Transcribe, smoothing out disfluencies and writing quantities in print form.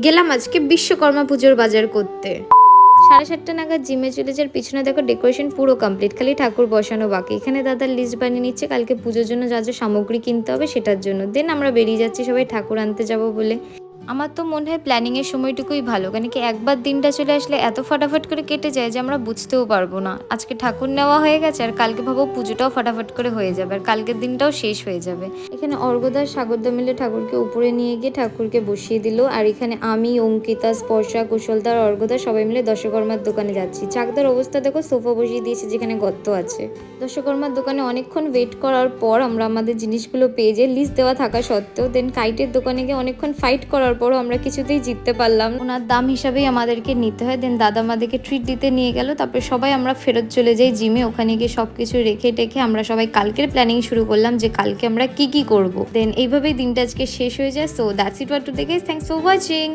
গেলাম আজকে বিশ্বকর্মা পুজোর বাজার করতে। 7:30 নাগাদ জিমে চলে যাওয়ার পিছনে দেখো ডেকোরেশন পুরো কমপ্লিট, খালি ঠাকুর বসানো বাকি। এখানে দাদার লিস্ট বানিয়ে নিচ্ছে কালকে পুজোর জন্য যা যা সামগ্রী কিনতে হবে সেটার জন্য। দেন আমরা বেরিয়ে যাচ্ছি সবাই ঠাকুর আনতে যাব বলে। আমার তো মনে হয় প্ল্যানিংয়ের সময়টুকুই ভালো, কারণ কি একবার দিনটা চলে আসলে এত ফাটাফাট করে কেটে যায় যে আমরা বুঝতেও পারবো না। আজকে ঠাকুর নেওয়া হয়ে গেছে আর কালকে ভাবো পুজোটাও ফাটাফাট করে হয়ে যাবে আর কালকের দিনটাও শেষ হয়ে যাবে। এখানে অর্ঘদার সাগরদা মিলে ঠাকুরকে উপরে নিয়ে গিয়ে ঠাকুরকে বসিয়ে দিল। আর এখানে আমি, অঙ্কিতা, স্পর্শা, কুশলদার, অর্ঘদা সবাই মিলে দশকর্মার দোকানে যাচ্ছি। চাকদার অবস্থা দেখো, সোফা বসিয়ে দিয়েছে যেখানে গর্ত আছে। দশকর্মার দোকানে অনেকক্ষণ ওয়েট করার পর আমরা আমাদের জিনিসগুলো পেয়ে যাই, লিস্ট দেওয়া থাকা সত্ত্বেও। দেন কাইটের দোকানে গিয়ে অনেকক্ষণ ফাইট করার পরও আমরা কিছুতেই জিততে পারলাম। ওনার দাম হিসাবেই আমাদেরকে নিতে হয়। দেন দাদা আমাদেরকে ট্রিট দিতে নিয়ে গেল। তারপরে সবাই আমরা ফেরত চলে যাই জিমে। ওখানে গিয়ে সবকিছু রেখে টেখে আমরা সবাই কালকের প্ল্যানিং শুরু করলাম যে কালকে আমরা কি কি করব। দেন এইভাবেই দিনটা আজকে শেষ হয়ে যায়। So that's it for today guys, thanks for watching.